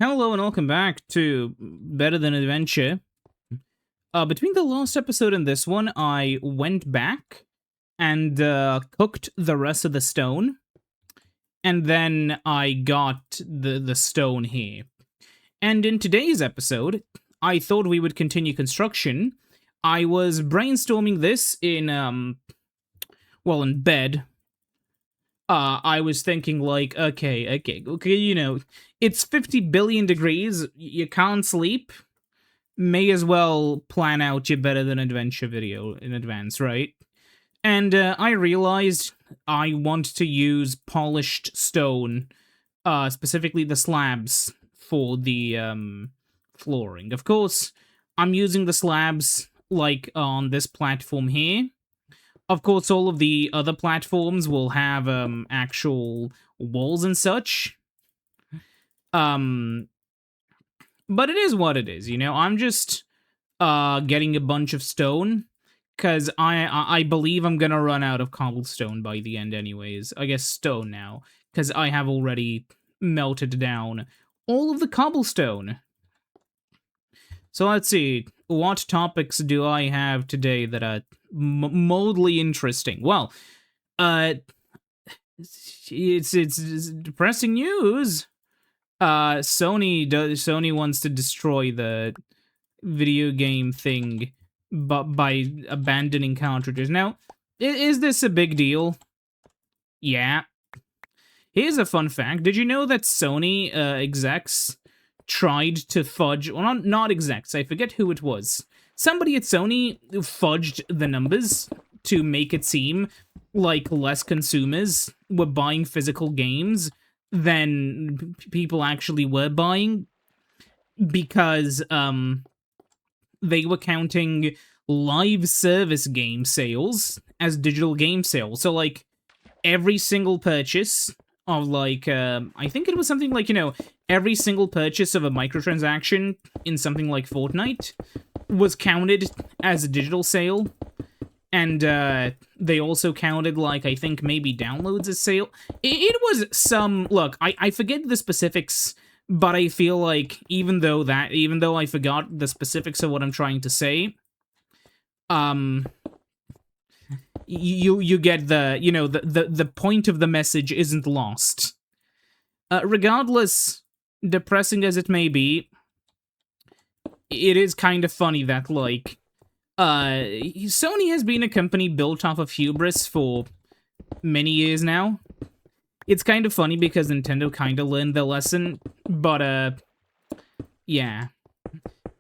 Hello and welcome back to Better Than Adventure. Between the last episode and this one, I went back and cooked the rest of the stone, and then I got the stone here. And in today's episode, I thought we would continue construction. I was brainstorming this in bed. I was thinking like, okay, it's 50 billion degrees, you can't sleep, may as well plan out your Better Than Adventure video in advance, right? And I realized I want to use polished stone, specifically the slabs, for the flooring. Of course, I'm using the slabs, like, on this platform here. Of course, all of the other platforms will have actual walls and such. But it is what it is, I'm just getting a bunch of stone because I believe I'm gonna run out of cobblestone by the end, anyways. I guess stone now because I have already melted down all of the cobblestone. So let's see, what topics do I have today that are mildly interesting? Well, it's depressing news. Sony wants to destroy the video game thing, but by abandoning cartridges. Now, is this a big deal? Yeah. Here's a fun fact. Did you know that Sony execs tried to fudge, well, not execs, I forget who it was. Somebody at Sony fudged the numbers to make it seem like less consumers were buying physical games than people actually were buying, because they were counting live service game sales as digital game sales. So, like, every single purchase of, like, I think it was something like, every single purchase of a microtransaction in something like Fortnite was counted as a digital sale. And they also counted, like, I think maybe downloads as sale. It was some... Look, I forget the specifics, but I feel like even though I forgot the specifics of what I'm trying to say, you get the point of the message isn't lost. Regardless, depressing as it may be, it is kind of funny that, like, Sony has been a company built off of hubris for many years now. It's kind of funny because Nintendo kind of learned their lesson, but, yeah.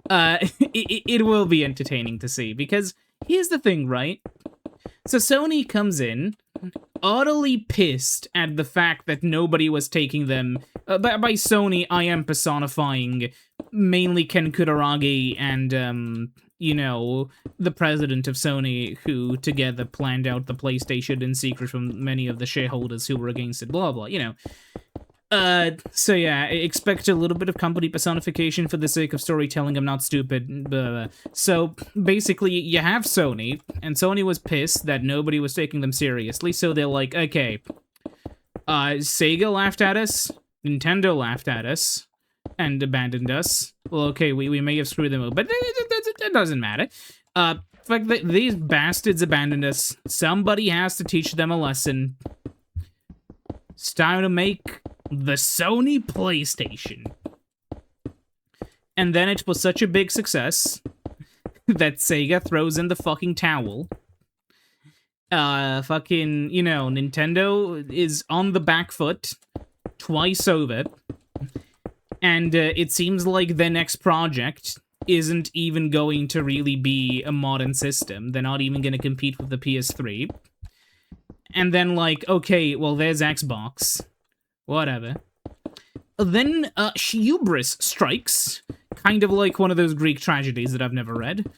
It will be entertaining to see, because here's the thing, right? So Sony comes in, utterly pissed at the fact that nobody was taking them. By Sony, I am personifying mainly Ken Kutaragi and, the president of Sony, who together planned out the PlayStation in secret from many of the shareholders who were against it, blah, blah, So yeah, expect a little bit of company personification for the sake of storytelling. I'm not stupid. Blah, blah. So basically, you have Sony, and Sony was pissed that nobody was taking them seriously, so they're like, okay, Sega laughed at us, Nintendo laughed at us, and abandoned us. Well, okay, we may have screwed them up, but it doesn't matter. In fact, these bastards abandoned us. Somebody has to teach them a lesson. It's time to make the Sony PlayStation. And then it was such a big success that Sega throws in the fucking towel. Nintendo is on the back foot twice over. And it seems like their next project isn't even going to really be a modern system. They're not even going to compete with the PS3. And then, like, okay, well, there's Xbox. Whatever. Then, hubris strikes. Kind of like one of those Greek tragedies that I've never read.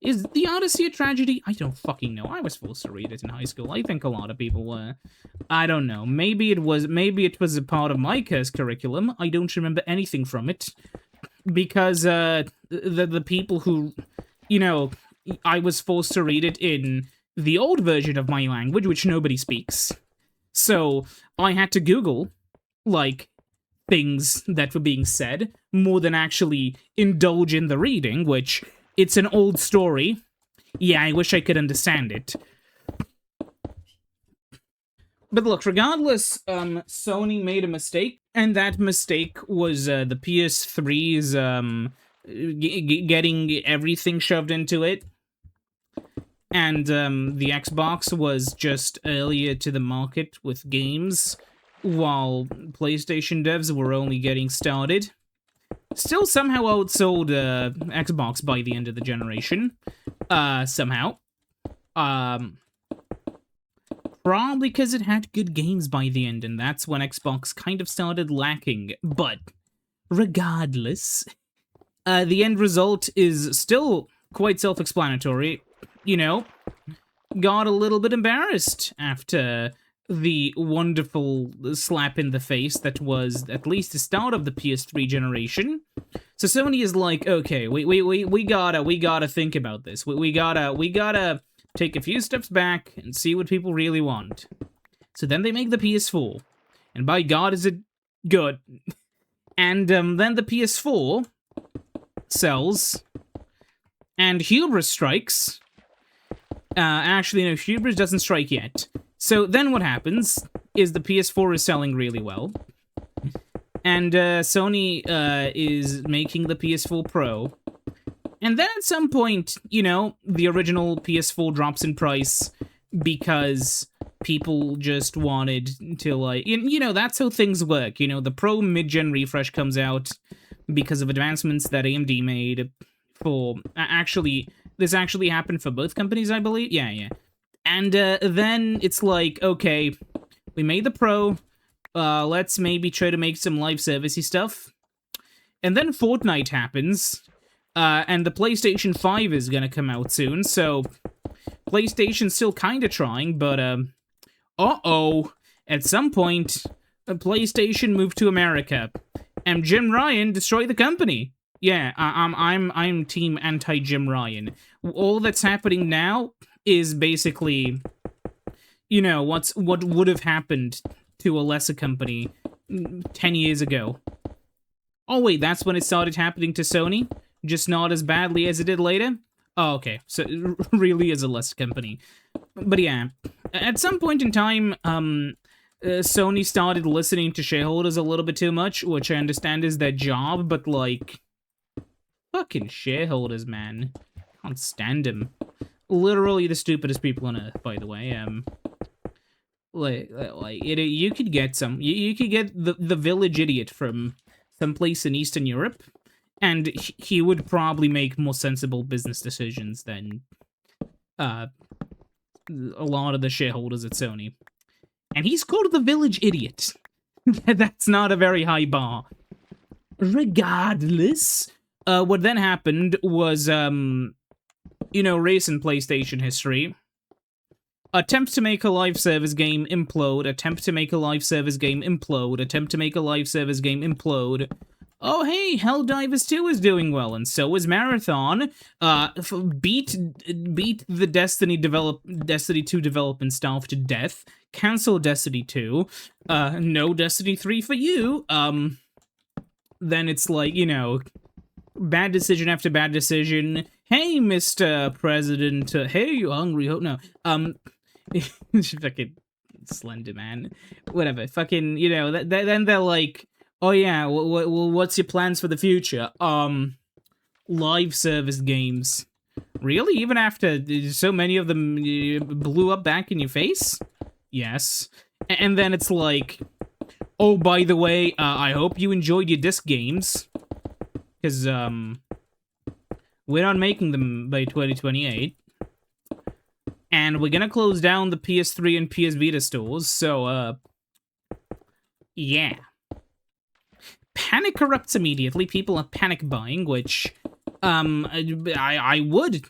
Is the Odyssey a tragedy? I don't fucking know. I was forced to read it in high school. I think a lot of people were. I don't know. Maybe it was a part of my course curriculum. I don't remember anything from it. Because, the people who, I was forced to read it in the old version of my language, which nobody speaks. So I had to Google, like, things that were being said more than actually indulge in the reading, which it's an old story. Yeah, I wish I could understand it. But look, regardless, Sony made a mistake, and that mistake was the PS3's getting everything shoved into it, and the Xbox was just earlier to the market with games, while PlayStation devs were only getting started. Still somehow outsold Xbox by the end of the generation, somehow. Probably because it had good games by the end, and that's when Xbox kind of started lacking. But regardless, the end result is still quite self-explanatory. You know, got a little bit embarrassed after the wonderful slap in the face that was at least the start of the PS3 generation. So Sony is like, okay, we gotta think about this. We gotta take a few steps back and see what people really want. So then they make the PS4, and by God, is it good. And then the PS4 sells, and hubris strikes. Actually, no, hubris doesn't strike yet. So then what happens is the PS4 is selling really well, and Sony is making the PS4 Pro. And then at some point, you know, the original PS4 drops in price because people just wanted to, like, you know, that's how things work. You know, the Pro mid-gen refresh comes out because of advancements that AMD made for... Actually, this actually happened for both companies, I believe? Yeah. And then it's like, okay, we made the Pro, let's maybe try to make some live servicey stuff. And then Fortnite happens... and the PlayStation 5 is gonna come out soon, so PlayStation's still kinda trying, but, uh-oh, at some point, PlayStation moved to America, and Jim Ryan destroyed the company. Yeah, I'm team anti-Jim Ryan. All that's happening now is basically, you know, what would have happened to a lesser company 10 years ago. Oh wait, that's when it started happening to Sony? Just not as badly as it did later? Oh, okay. So it really is a less company. But yeah, at some point in time, Sony started listening to shareholders a little bit too much, which I understand is their job, but like, fucking shareholders, man. Can't stand them. Literally the stupidest people on earth, by the way. You could get you could get the village idiot from someplace in Eastern Europe, and he would probably make more sensible business decisions than a lot of the shareholders at Sony. And he's called the village idiot. That's not a very high bar. Regardless, what then happened was, you know, recent PlayStation history. Attempt to make a live service game, implode. Attempt to make a live service game, implode. Attempt to make a live service game, implode. Oh, hey, Helldivers 2 is doing well, and so is Marathon. Beat the Destiny 2 development staff to death. Cancel Destiny 2. No Destiny 3 for you. Then it's like, you know, bad decision after bad decision. Hey, Mr. President. Hey, you hungry? No. Fucking Slender Man. Whatever. Fucking, you know, then they're like, oh yeah, well, what's your plans for the future? Live service games. Really? Even after so many of them blew up back in your face? Yes. And then it's like, oh, by the way, I hope you enjoyed your disc games. Because, we're not making them by 2028. And we're gonna close down the PS3 and PS Vita stores, so, yeah. Panic erupts immediately. People are panic buying, which, I would,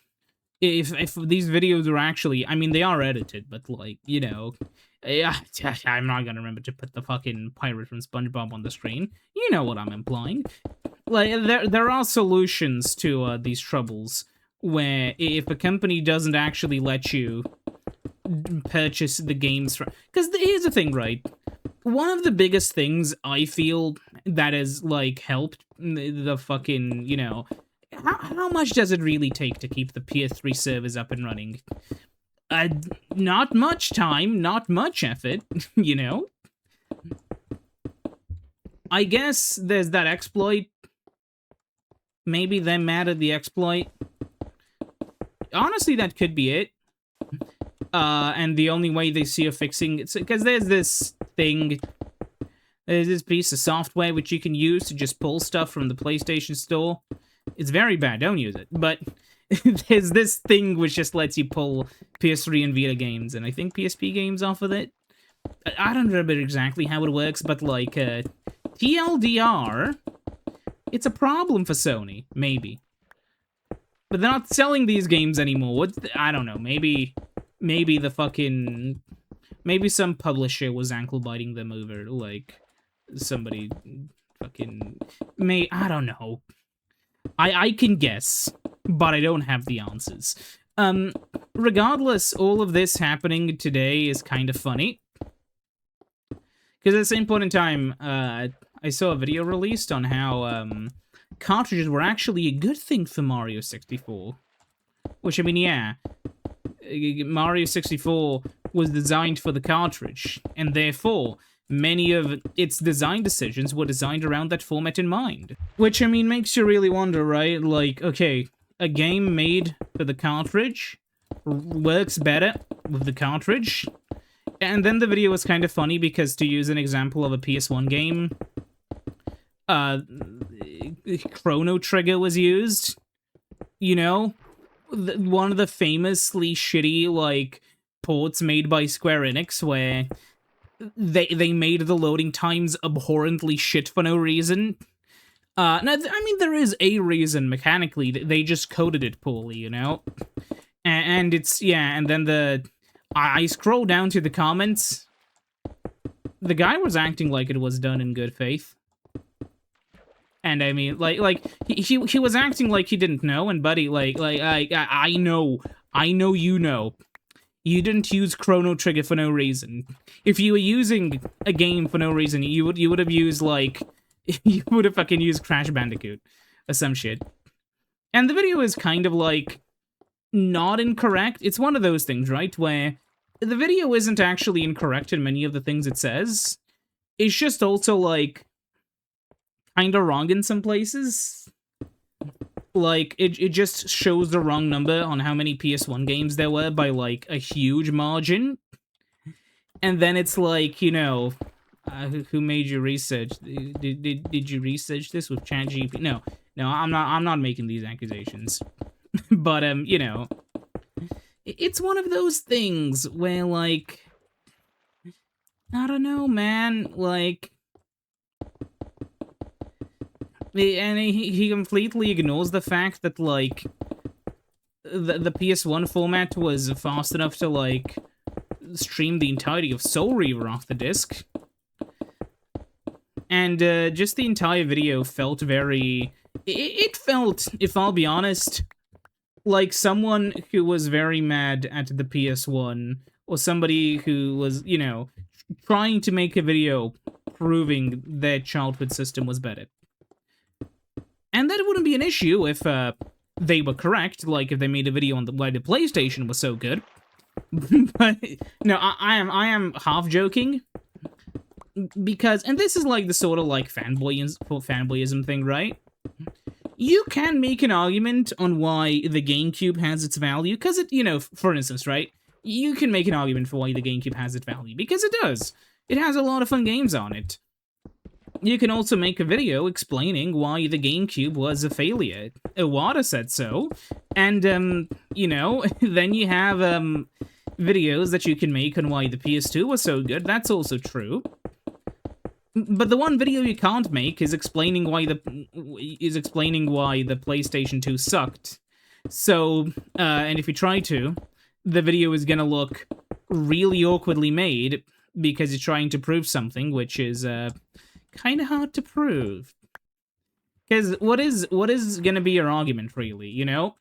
if these videos were actually, I mean, they are edited, but, like, you know, I'm not gonna remember to put the fucking pirate from SpongeBob on the screen. You know what I'm implying. Like, there are solutions to, these troubles, where if a company doesn't actually let you purchase the games from... Because here's the thing, right? one of the biggest things I feel that has, like, helped the fucking, you know, how much does it really take to keep the PS3 servers up and running? Uh, Not much time, not much effort, you know? I guess there's that exploit. Maybe they're mad at the exploit. Honestly, that could be it. And the only way they see a fixing it's because there's this thing. There's this piece of software which you can use to just pull stuff from the PlayStation Store. It's very bad, don't use it. But there's this thing which just lets you pull PS3 and Vita games, and I think PSP games off of it. I don't remember exactly how it works, but like, TLDR, it's a problem for Sony, maybe. But they're not selling these games anymore. I don't know, maybe the fucking... Maybe some publisher was ankle-biting them over, like, somebody fucking... I don't know. I can guess, but I don't have the answers. Regardless, all of this happening today is kind of funny. Because at the same point in time, I saw a video released on how, cartridges were actually a good thing for Mario 64. Which, I mean, yeah. Mario 64 was designed for the cartridge, and therefore, many of its design decisions were designed around that format in mind. Which, I mean, makes you really wonder, right? Like, okay, a game made for the cartridge works better with the cartridge. And then the video was kind of funny because, to use an example of a PS1 game, Chrono Trigger was used. You know? One of the famously shitty, like, ports made by Square Enix where they made the loading times abhorrently shit for no reason. No, I mean, there is a reason mechanically. They just coded it poorly, you know? And it's, yeah, and then I scroll down to the comments. The guy was acting like it was done in good faith. And I mean, like he was acting like he didn't know, and buddy, I know you know. You didn't use Chrono Trigger for no reason. If you were using a game for no reason, you would have used, like, you would have fucking used Crash Bandicoot or some shit. And the video is kind of, like, not incorrect. It's one of those things, right, where the video isn't actually incorrect in many of the things it says. It's just also, like, kind of wrong in some places. Like, it just shows the wrong number on how many PS1 games there were by, like, a huge margin. And then it's like, you know, who made you research? Did you research this with ChatGPT? No, I'm not making these accusations. But, you know, it's one of those things where, like, I don't know, man, like... And he completely ignores the fact that, like, the PS1 format was fast enough to, like, stream the entirety of Soul Reaver off the disc. And just the entire video felt very... It felt, if I'll be honest, like someone who was very mad at the PS1, or somebody who was, you know, trying to make a video proving their childhood system was better. And that wouldn't be an issue if they were correct, like if they made a video on why the PlayStation was so good. But no, I am half joking, because, and this is like the sort of like fanboyism thing, right? You can make an argument on why the GameCube has its value, because it, you know, for instance, right? You can make an argument for why the GameCube has its value, because it does. It has a lot of fun games on it. You can also make a video explaining why the GameCube was a failure. Iwata said so. And, you know, then you have, videos that you can make on why the PS2 was so good. That's also true. But the one video you can't make is explaining why the PlayStation 2 sucked. So, and if you try to, the video is gonna look really awkwardly made because you're trying to prove something, which is, kind of hard to prove. Because what is gonna be your argument, really, you know?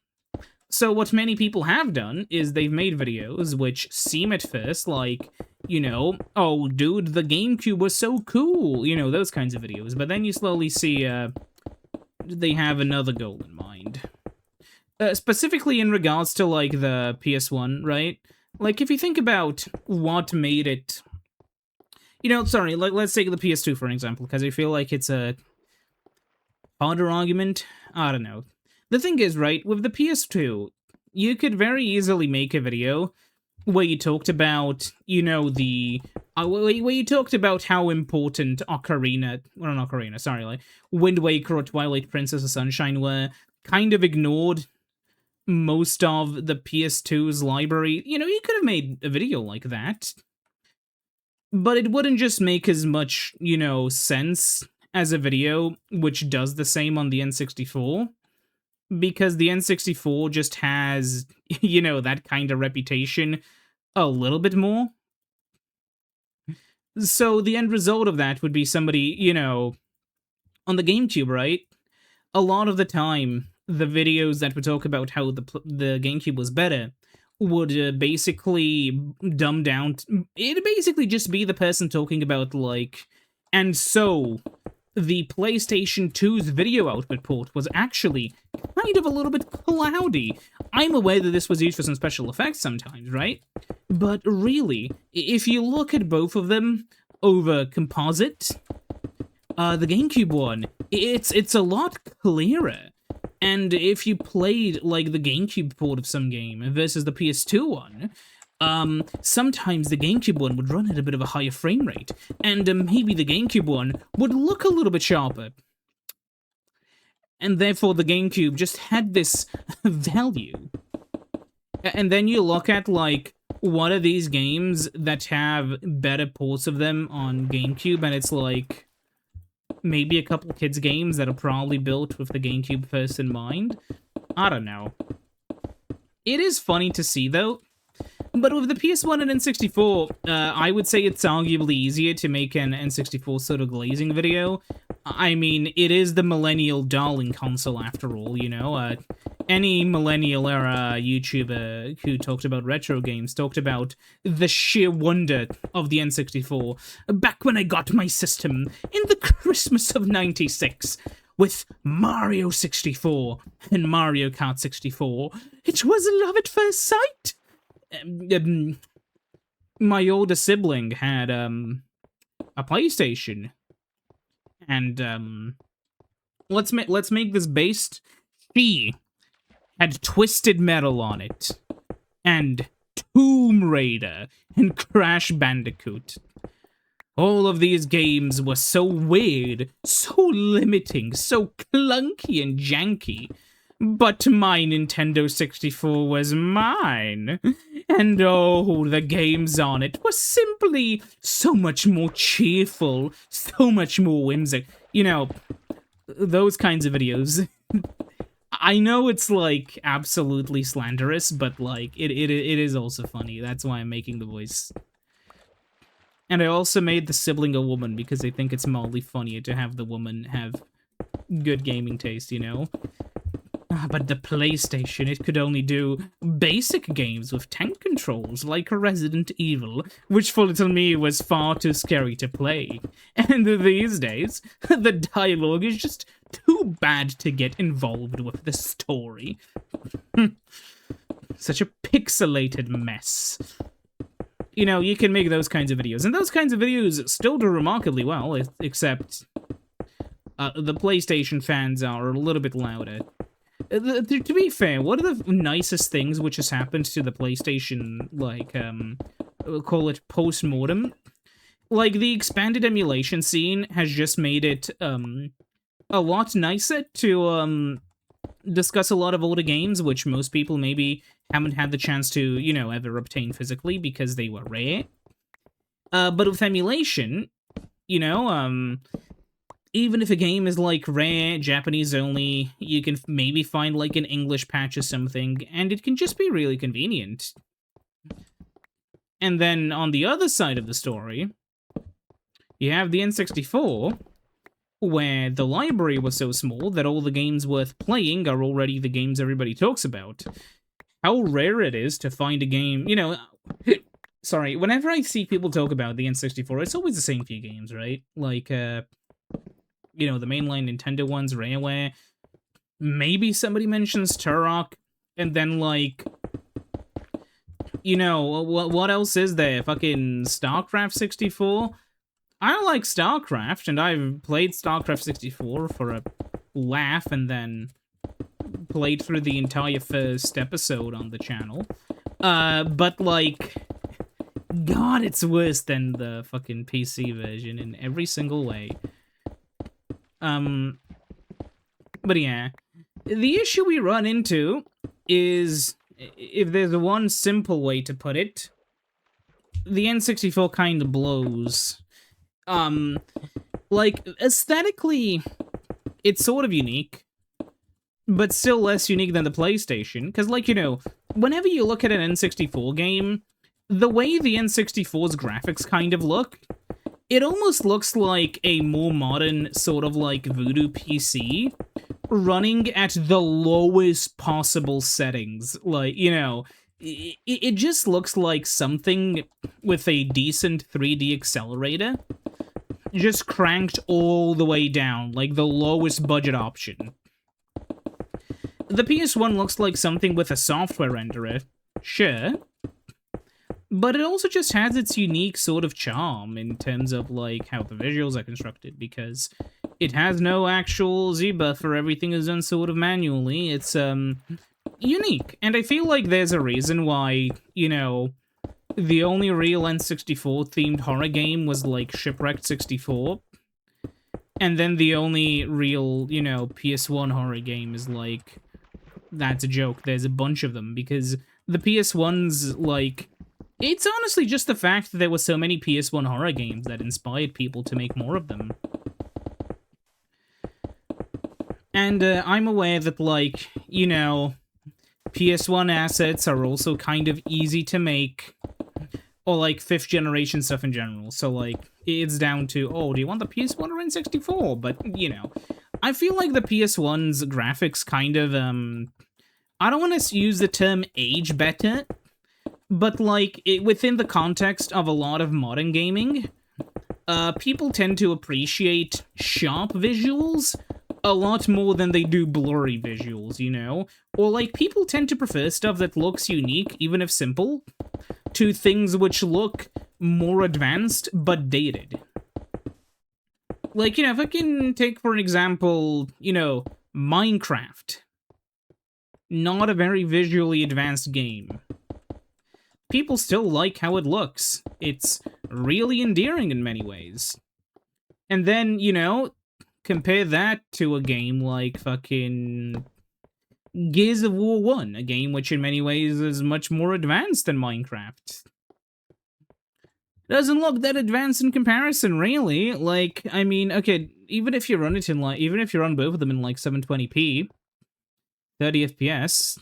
So what many people have done is they've made videos which seem at first like, you know, oh, dude, the GameCube was so cool, you know, those kinds of videos. But then you slowly see they have another goal in mind. Specifically in regards to, like, the PS1, right? Like, if you think about what made it... You know, sorry, like, let's take the PS2 for an example, because I feel like it's a harder argument. I don't know. The thing is, right, with the PS2, you could very easily make a video where you talked about, you know, the... where you talked about how important Ocarina... Well, not Ocarina, sorry, like, Wind Waker or Twilight Princess or Sunshine were, kind of ignored most of the PS2's library. You know, you could have made a video like that. But it wouldn't just make as much, you know, sense as a video which does the same on the N64. Because the N64 just has, you know, that kind of reputation a little bit more. So the end result of that would be somebody, you know, on the GameCube, right? A lot of the time, the videos that would talk about how the GameCube was better would basically dumb down... It'd basically just be the person talking about, like... And so, the PlayStation 2's video output port was actually kind of a little bit cloudy. I'm aware that this was used for some special effects sometimes, right? But really, if you look at both of them over composite, the GameCube one, it's a lot clearer. And if you played, like, the GameCube port of some game versus the PS2 one, sometimes the GameCube one would run at a bit of a higher frame rate, and maybe the GameCube one would look a little bit sharper. And therefore the GameCube just had this value. And then you look at, like, what are these games that have better ports of them on GameCube, and it's like... maybe a couple kids' games that are probably built with the GameCube first in mind. I don't know. It is funny to see, though. But with the PS1 and N64, I would say it's arguably easier to make an N64 sort of glazing video. I mean, it is the millennial darling console after all, you know? Any millennial-era YouTuber who talked about retro games talked about the sheer wonder of the N64 back when I got my system in the Christmas of '96 with Mario 64 and Mario Kart 64. It was love at first sight. My older sibling had a PlayStation, and let's make this based. She had Twisted Metal on it, and Tomb Raider, and Crash Bandicoot. All of these games were so weird, so limiting, so clunky and janky. But my Nintendo 64 was mine. And oh, the games on it were simply so much more cheerful, so much more whimsical. You know, those kinds of videos. I know it's, like, absolutely slanderous, but, like, it is also funny. That's why I'm making the voice. And I also made the sibling a woman, because I think it's mildly funnier to have the woman have good gaming taste, you know? But the PlayStation, it could only do basic games with tank controls, like Resident Evil, which for little me was far too scary to play. And these days, the dialogue is just too bad to get involved with the story. Such a pixelated mess. You know, you can make those kinds of videos, and those kinds of videos still do remarkably well, except the PlayStation fans are a little bit louder. To be fair, one of the nicest things which has happened to the PlayStation, like, we'll call it post-mortem, like, the expanded emulation scene has just made it, a lot nicer to, discuss a lot of older games, which most people maybe haven't had the chance to, you know, ever obtain physically because they were rare. But with emulation, you know, even if a game is, like, rare, Japanese only, you can maybe find, like, an English patch or something, and it can just be really convenient. And then, on the other side of the story, you have the N64, where the library was so small that all the games worth playing are already the games everybody talks about. how rare it is to find a game, sorry, whenever I see people talk about the N64, it's always the same few games, right? Like, the mainline Nintendo ones, Rareware. Maybe somebody mentions Turok, and then, like, what else is there? Fucking StarCraft 64? I like StarCraft, and I've played StarCraft 64 for a laugh, and then played through the entire first episode on the channel. But, like, God, it's worse than the fucking PC version in every single way. But yeah. The issue we run into is, if there's one simple way to put it, the N64 kind of blows. Like, aesthetically, it's sort of unique, but still less unique than the PlayStation, because, like, whenever you look at an N64 game, the way the N64's graphics kind of look, it almost looks like a more modern sort of, like, Voodoo PC, running at the lowest possible settings. Like, it just looks like something with a decent 3D accelerator just cranked all the way down, like the lowest budget option. The PS1 looks like something with a software renderer, sure, but it also just has its unique sort of charm in terms of, like, how the visuals are constructed, because it has no actual Z-buffer, everything is done sort of manually. It's, unique, and I feel like there's a reason why, the only real N64-themed horror game was, like, Shipwrecked 64, and then the only real, PS1 horror game is, like, that's a joke, there's a bunch of them, because the PS1's, like, it's honestly just the fact that there were so many PS1 horror games that inspired people to make more of them. And I'm aware that, like, PS1 assets are also kind of easy to make, or, like, 5th generation stuff in general. So, like, it's down to, oh, do you want the PS1 or N64? But, I feel like the PS1's graphics kind of, I don't want to use the term age better, but, like, within the context of a lot of modern gaming, people tend to appreciate sharp visuals a lot more than they do blurry visuals, Or, like, people tend to prefer stuff that looks unique, even if simple, to things which look more advanced, but dated. Like, if I can take, for example, Minecraft. Not a very visually advanced game. People still like how it looks. It's really endearing in many ways. And then, compare that to a game like fucking Gears of War 1, a game which in many ways is much more advanced than Minecraft. Doesn't look that advanced in comparison, really. Like, I mean, okay, even if you run both of them in, like, 720p, 30 FPS,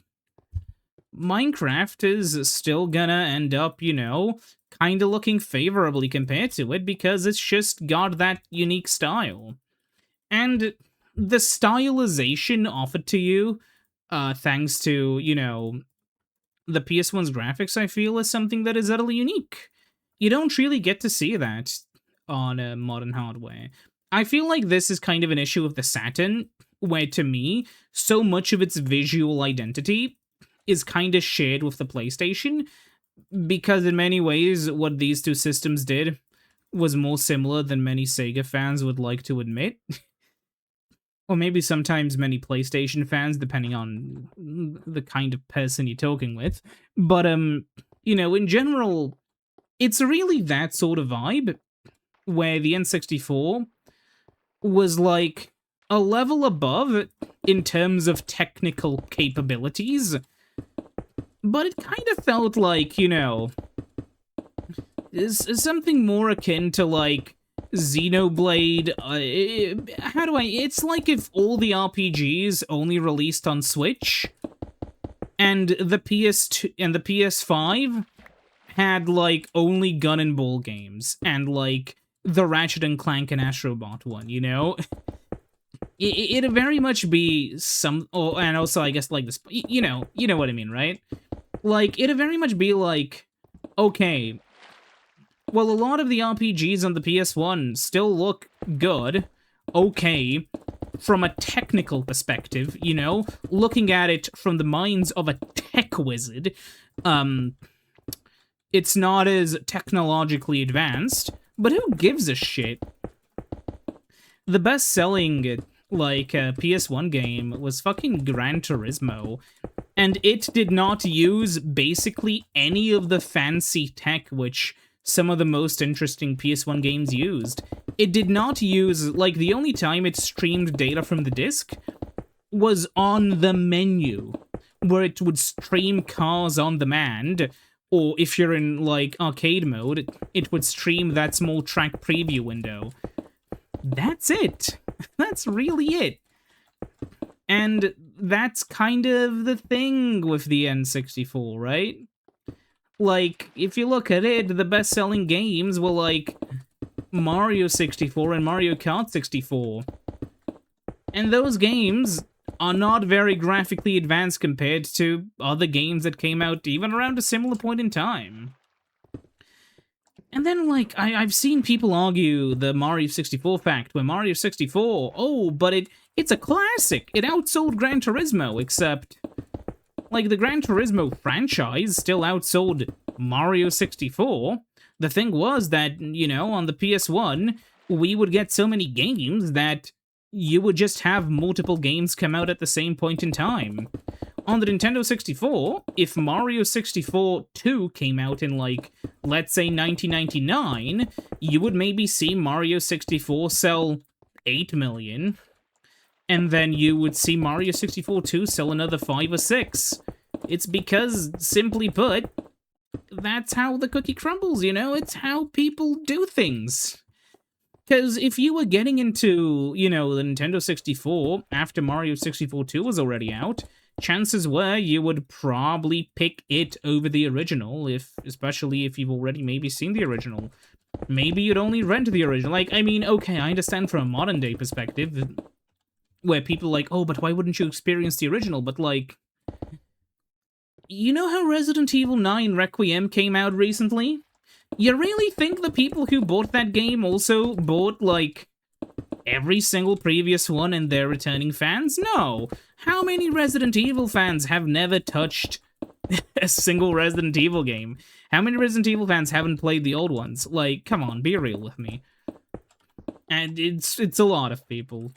Minecraft is still gonna end up, kinda looking favorably compared to it, because it's just got that unique style. And the stylization offered to you, thanks to, the PS1's graphics, I feel, is something that is utterly unique. You don't really get to see that on modern hardware. I feel like this is kind of an issue of the Saturn, where, to me, so much of its visual identity is kind of shared with the PlayStation, because in many ways, what these two systems did was more similar than many Sega fans would like to admit. Or maybe sometimes many PlayStation fans, depending on the kind of person you're talking with. But, in general, it's really that sort of vibe, where the N64 was, like, a level above in terms of technical capabilities, but it kind of felt like, is something more akin to, like, Xenoblade. It's like if all the RPGs only released on Switch, and the PS2 and the PS5 had, like, only Gun and Ball games, and, like, the Ratchet and Clank and Astrobot one, It'd very much be and also, I guess, like, this, you know what I mean, right? Like, it'd very much be like, okay, well, a lot of the RPGs on the PS1 still look good, okay, from a technical perspective, you know? Looking at it from the minds of a tech wizard, it's not as technologically advanced, but who gives a shit? The best-selling, like, PS1 game was fucking Gran Turismo, and it did not use basically any of the fancy tech which some of the most interesting PS1 games used. It did not use, like, the only time it streamed data from the disc was on the menu, where it would stream cars on demand, or if you're in, like, arcade mode, it would stream that small track preview window. That's it. That's really it. And that's kind of the thing with the N64, right? Like, if you look at it, the best-selling games were, like, Mario 64 and Mario Kart 64. And those games are not very graphically advanced compared to other games that came out even around a similar point in time. And then, like, I've seen people argue the Mario 64 fact, where Mario 64, oh, but it's a classic, it outsold Gran Turismo, except, like, the Gran Turismo franchise still outsold Mario 64. The thing was that, you know, on the PS1, we would get so many games that you would just have multiple games come out at the same point in time. On the Nintendo 64, if Mario 64 2 came out in, like, let's say 1999, you would maybe see Mario 64 sell 8 million, and then you would see Mario 64 2 sell another 5 or 6. It's because, simply put, that's how the cookie crumbles, you know? It's how people do things. Because if you were getting into, you know, the Nintendo 64 after Mario 64 2 was already out, chances were you would probably pick it over the original, especially if you've already maybe seen the original. Maybe you'd only rent the original. Like, I mean, okay, I understand from a modern day perspective, where people are like, oh, but why wouldn't you experience the original? But, like, you know how Resident Evil 9 Requiem came out recently? You really think the people who bought that game also bought, like, every single previous one and they're returning fans? No. How many Resident Evil fans have never touched a single Resident Evil game? How many Resident Evil fans haven't played the old ones? Like, come on, be real with me. And it's a lot of people.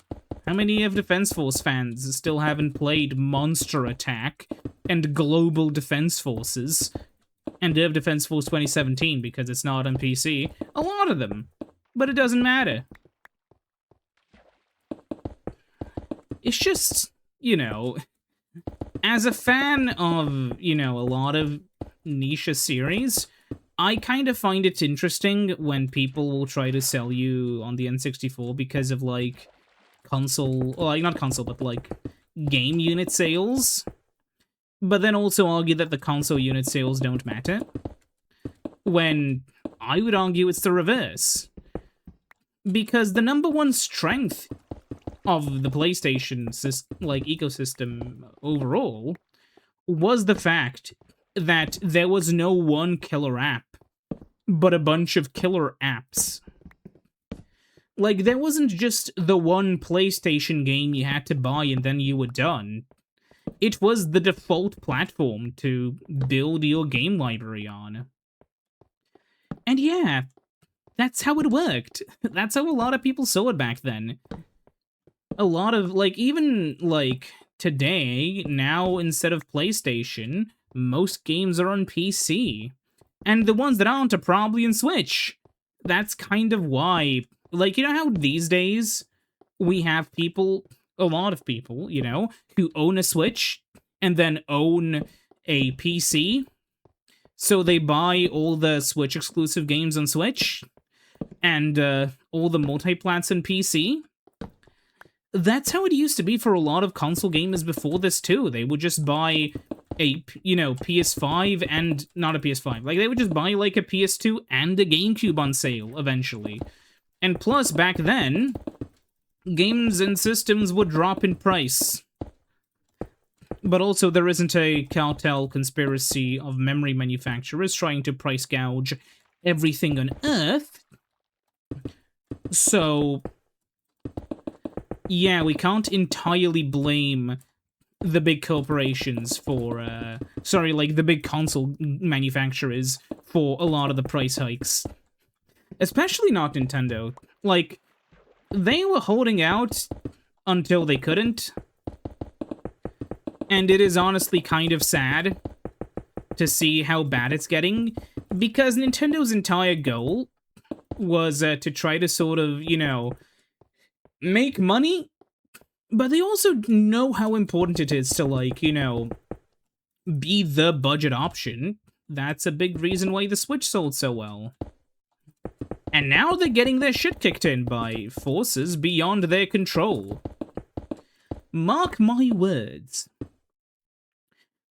How many of Defense Force fans still haven't played Monster Attack and Global Defense Forces and Earth Defense Force 2017 because it's not on PC? A lot of them. But it doesn't matter. It's just, you know, as a fan of, you know, a lot of niche series, I kind of find it interesting when people will try to sell you on the N64 because of, like, console, well, like, not console, but, like, game unit sales, but then also argue that the console unit sales don't matter, when I would argue it's the reverse. Because the number one strength of the PlayStation like ecosystem overall was the fact that there was no one killer app, but a bunch of killer apps. Like, there wasn't just the one PlayStation game you had to buy and then you were done. It was the default platform to build your game library on. And yeah, that's how it worked. That's how a lot of people saw it back then. A lot of, like, even, like, today, now, instead of PlayStation, most games are on PC. And the ones that aren't are probably on Switch. That's kind of why, like, you know how these days we have people, a lot of people, you know, who own a Switch and then own a PC? So they buy all the Switch exclusive games on Switch and all the multi-plats on PC? That's how it used to be for a lot of console gamers before this, too. They would just buy a, you know, PS5 and not a PS5. Like, they would just buy, like, a PS2 and a GameCube on sale, eventually. And plus, back then, games and systems would drop in price. But also, there isn't a cartel conspiracy of memory manufacturers trying to price gouge everything on Earth. So, yeah, we can't entirely blame the big corporations for, like the big console manufacturers for a lot of the price hikes. Especially not Nintendo. Like, they were holding out until they couldn't. And it is honestly kind of sad to see how bad it's getting, because Nintendo's entire goal was to try to sort of, make money, but they also know how important it is to, like, be the budget option. That's a big reason why the Switch sold so well. And now they're getting their shit kicked in by forces beyond their control. Mark my words.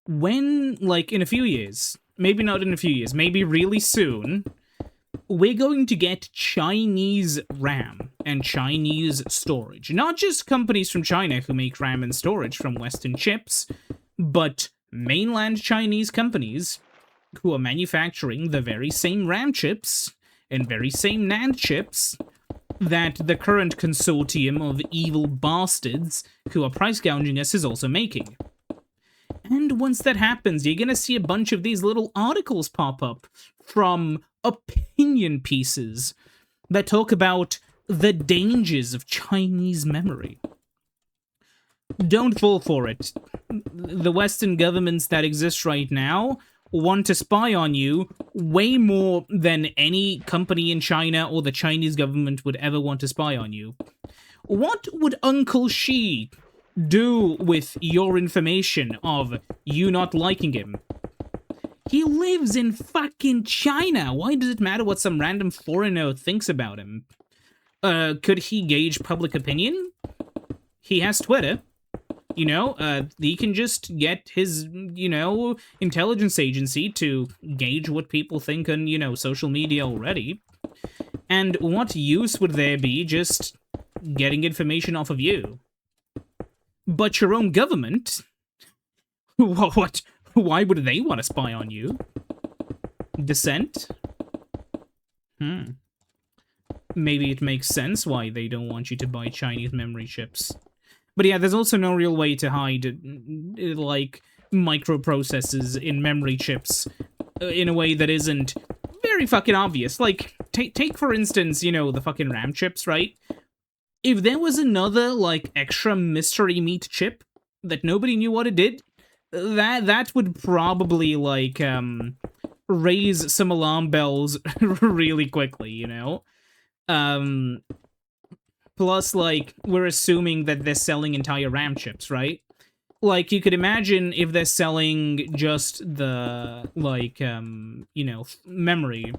When, like, in a few years, maybe not in a few years, maybe really soon, we're going to get Chinese RAM and Chinese storage. Not just companies from China who make RAM and storage from Western chips, but mainland Chinese companies who are manufacturing the very same RAM chips and very same NAND chips that the current consortium of evil bastards who are price gouging us is also making. And once that happens, you're gonna see a bunch of these little articles pop up from opinion pieces that talk about the dangers of Chinese memory. Don't fall for it. The Western governments that exist right now want to spy on you way more than any company in China or the Chinese government would ever want to spy on you. What would Uncle Xi do with your information of you not liking him? He lives in fucking China. Why does it matter what some random foreigner thinks about him? Could he gauge public opinion? He has Twitter. He can just get his, intelligence agency to gauge what people think on, social media already. And what use would there be just getting information off of you? But your own government? What? Why would they want to spy on you? Dissent? Maybe it makes sense why they don't want you to buy Chinese memory chips. But yeah, there's also no real way to hide, like, microprocessors in memory chips in a way that isn't very fucking obvious. Like, take for instance, the fucking RAM chips, right? If there was another, like, extra mystery meat chip that nobody knew what it did, that would probably, like, raise some alarm bells really quickly, Plus, like, we're assuming that they're selling entire RAM chips, right? Like, you could imagine if they're selling just the, like, memory.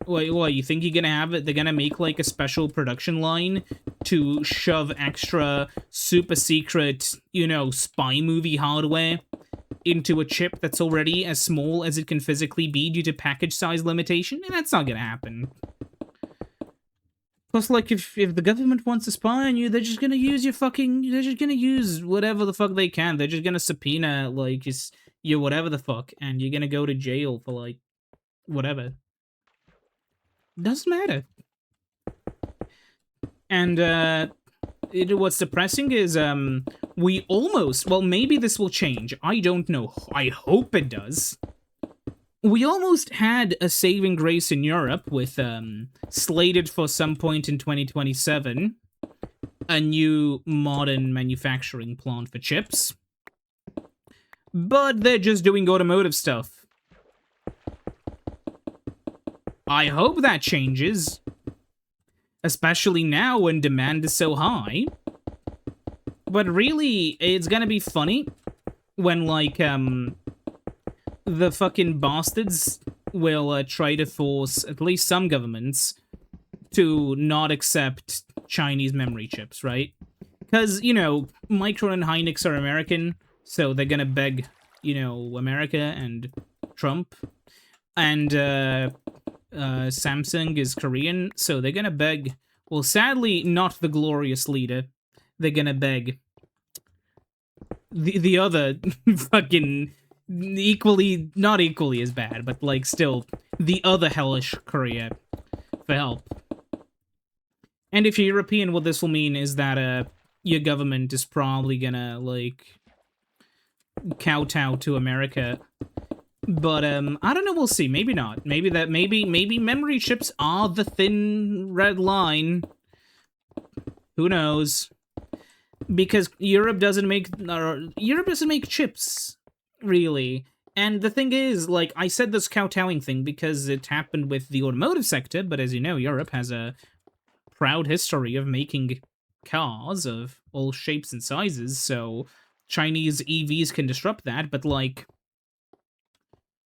What, you think you're gonna have it? They're gonna make, like, a special production line to shove extra super secret, spy movie hardware into a chip that's already as small as it can physically be due to package size limitation? And that's not gonna happen. Plus, like, if the government wants to spy on you, they're just gonna use they're just gonna use whatever the fuck they can. They're just gonna subpoena, like, your whatever the fuck, and you're gonna go to jail for, like, whatever. Doesn't matter. And, what's depressing is, we almost, well, maybe this will change. I don't know. I hope it does. We almost had a saving grace in Europe with, slated for some point in 2027, a new modern manufacturing plant for chips. But they're just doing automotive stuff. I hope that changes. Especially now when demand is so high. But really, it's gonna be funny when, like, the fucking bastards will try to force at least some governments to not accept Chinese memory chips, right? Because, Micron and Hynix are American, so they're gonna beg, America and Trump. And, Samsung is Korean, so they're gonna beg, well, sadly, not the glorious leader. They're gonna beg the other fucking equally, not equally as bad, but like still the other hellish Korea for help. And if you're European, what this will mean is that your government is probably gonna like kowtow to America. But I don't know, we'll see. Maybe not. Maybe memory chips are the thin red line. Who knows? Because Europe doesn't make chips, really. And the thing is, like, I said this kowtowing thing because it happened with the automotive sector, but as you know, Europe has a proud history of making cars of all shapes and sizes, so Chinese EVs can disrupt that, but, like,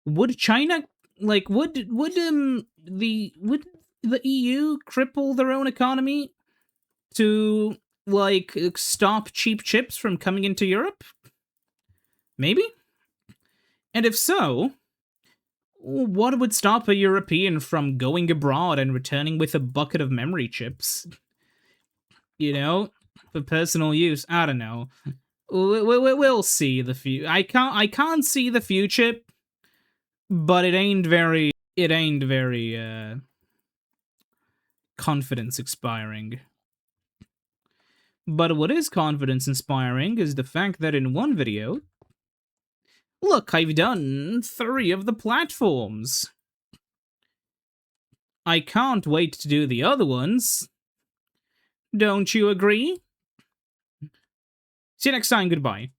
would China, like, would the EU cripple their own economy to, like, stop cheap chips from coming into Europe? Maybe? And if so, what would stop a European from going abroad and returning with a bucket of memory chips? You know, for personal use. I don't know. We'll see the future. I can't see the future, but it ain't very confidence inspiring. But what is confidence inspiring is the fact that in one video, look, I've done 3 of the platforms. I can't wait to do the other ones. Don't you agree? See you next time, goodbye.